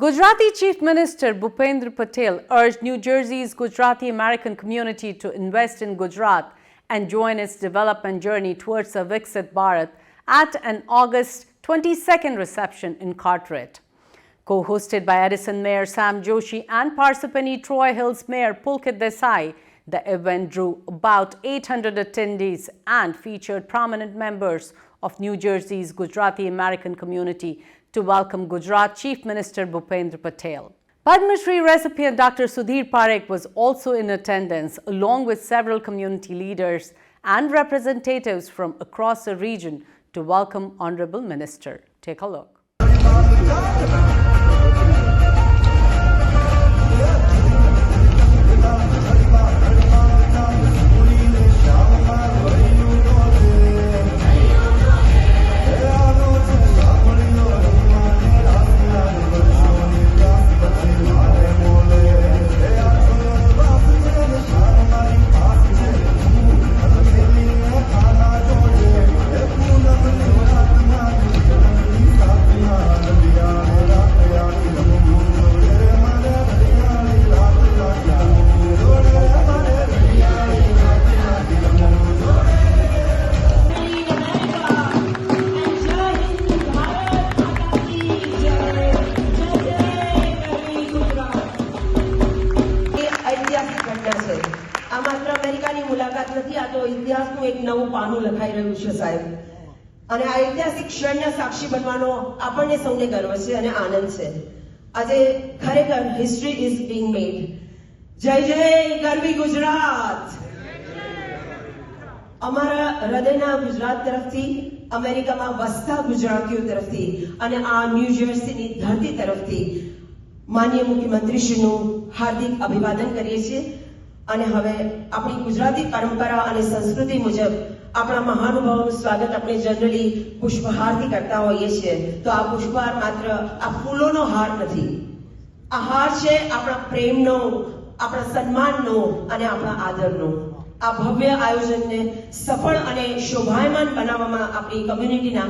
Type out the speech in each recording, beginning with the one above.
Gujarati Chief Minister Bhupendra Patel urged New Jersey's Gujarati American community to invest in Gujarat and join its development journey towards a Viksit Bharat at an August 22nd reception in Carteret. Co-hosted by Edison Mayor Sam Joshi and Parsippany Troy Hills Mayor Pulkit Desai, the event drew about 800 attendees and featured prominent members of New Jersey's Gujarati American community to welcome Gujarat Chief Minister Bhupendra Patel. Padma Shri recipient Dr. Sudhir Parekh was also in attendance, along with several community leaders and representatives from across the region to welcome Honorable Minister. Take a look. ઇતિહાસનું એક નવું પાનું લખાઈ રહ્યું છે સાહેબ, અને આ ઐતિહાસિક ક્ષણના સાક્ષી બનવાનો આપણને સૌને ગર્વ છે અને આનંદ છે. આજે ખરેખર હિસ્ટ્રી ઇઝ બીંગ મેડ. જય જય ગરવી ગુજરાત. અમારા હૃદયના ગુજરાત તરફથી, અમેરિકામાં વસતા ગુજરાતીઓ તરફથી અને આ ન્યૂ જર્સીની ધરતી તરફથી માનનીય મુખ્યમંત્રીશ્રીનું હાર્દિક અભિવાદન કરીએ છીએ. અને હવે આપણી ગુજરાતી પરંપરા અને સંસ્કૃતિ મુજબ આપણા મહાનુભાવોનું સ્વાગત આપણે જનરલી પુષ્પહારથી કરતા હોઈએ છીએ. તો આ પુષ્પહાર માત્ર આ ફૂલોનો હાર નથી, આ હાર છે આપણા પ્રેમનો, આપણા સન્માનનો અને આપણા આદરનો. આ ભવ્ય આયોજનને સફળ અને શોભાયમાન બનાવવામાં આપણી કમ્યુનિટીના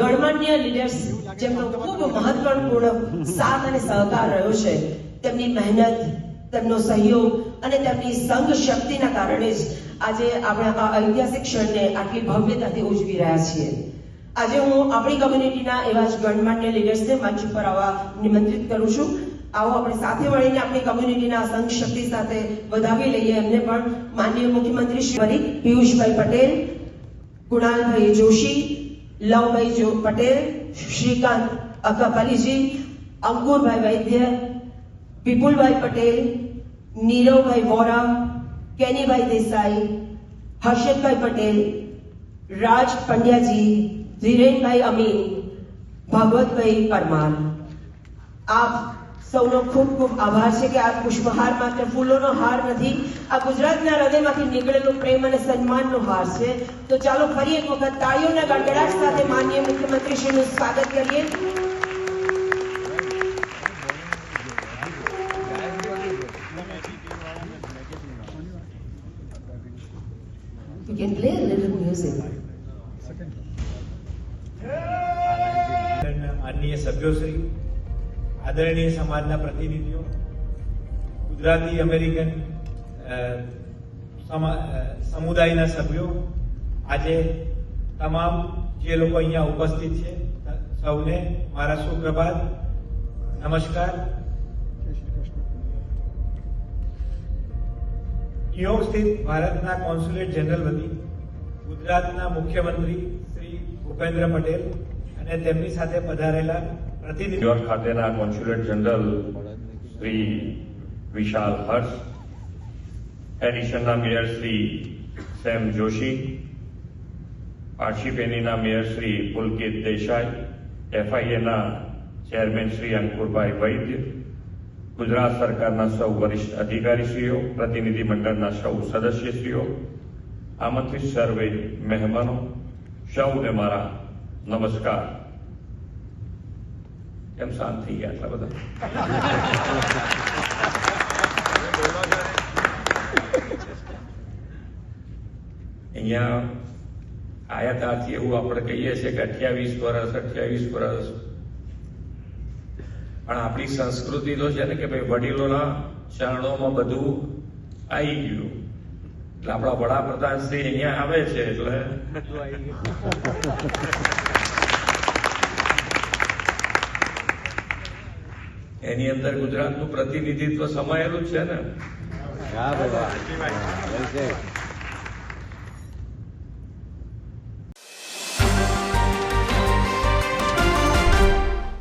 ગણમાન્ય લીડર્સ, જેમનો ખૂબ મહત્વપૂર્ણ સાથ અને સહકાર રહ્યો છે, તેમની મહેનત, તેમનો સહયોગ અને તેમની સંઘ શક્તિના કારણે જ આજે આપણે આ ઐતિહાસિક ક્ષણને આટલી ભવ્યતાથી ઉજવી રહ્યા છીએ. આજે હું આપણી કમ્યુનિટીના એવા જ ગણમાન્ય લીડર્સને મંચ ઉપર આવવા નિમંત્રિત કરું છું. આવો આપણે સાથે મળીને આપણી કમ્યુનિટીના સંઘ શક્તિ સાથે વધાવી લઈએ એમને પણ. માનનીય મુખ્યમંત્રી શ્રી પિયુષભાઈ પટેલ, કુણાલભાઈ જોશી, લવભાઈ પટેલ, શ્રીકાંત અકાપાલીજી, અંકુરભાઈ વૈદ્ય, વિપુલભાઈ પટેલ, નીરવભાઈ વોરા, કેનીભાઈ દેસાઈ, હર્ષદભાઈ પટેલ, રાજ પંડ્યાજી, ધીરેનભાઈ અમીન, ભાગવતભાઈ પરમાર. આપ સૌનો ખૂબ ખૂબ આભાર છે કે આ પુષ્પહાર માત્ર ફૂલોનો હાર નથી, આ ગુજરાતના હૃદયમાંથી નીકળેલો પ્રેમ અને સન્માનનો હાર છે. તો ચાલો ફરી એક વખત તાળીઓના ગડગડાટ સાથે માનનીય મુખ્યમંત્રીશ્રીનું સ્વાગત કરીએ. You can play a little music. માનનીય સભ્યોશ્રી, આદરણીય સમાજના પ્રતિનિધિઓ, ગુજરાતી અમેરિકન સમુદાયના સભ્યો, આજે તમામ જે લોકો અહીંયા ઉપસ્થિત છે સૌને મારા સુપ્રભાત, નમસ્કાર. ન્યુયોર્ક સ્થિત ભારતના કોન્સ્યુલેટ જનરલ વતી ગુજરાતના મુખ્યમંત્રી શ્રી ભૂપેન્દ્ર પટેલ અને તેમની સાથે પધારેલા પ્રતિનિધિ, ન્યુયોર્ક ખાતેના કોન્સ્યુલેટ જનરલ શ્રી વિશાલ હર્ષ, એડિશનના મેયર શ્રી સેમ જોશી, પાર્શિપેનીના મેયર શ્રી પુલકિત દેસાઈ, એફઆઈએના ચેરમેન શ્રી અંકુરભાઈ વૈદ્ય, ગુજરાત સરકારના સૌ વરિષ્ઠ અધિકારીશ્રીઓ, પ્રતિનિધિમંડળના સૌ સદસ્યશ્રીઓ, આમંત્રિત સર્વે મહેમાનો, સૌને મારા નમસ્કાર. કેમ શાંત થઈ ગયા આટલા બધા? અહીંયા આયા ત્યાંથી એવું આપણે કહીએ છીએ કે 28 વર્ષ પણ આપણી સંસ્કૃતિ તો છે ને કે ભાઈ વડીલોના ચરણોમાં બધું આવી ગયું. એટલે આપણા વડાપ્રધાન શ્રી અહીંયા આવે છે એટલે એની અંદર ગુજરાતનું પ્રતિનિધિત્વ સમાયેલું છે ને. હા ભાઈ.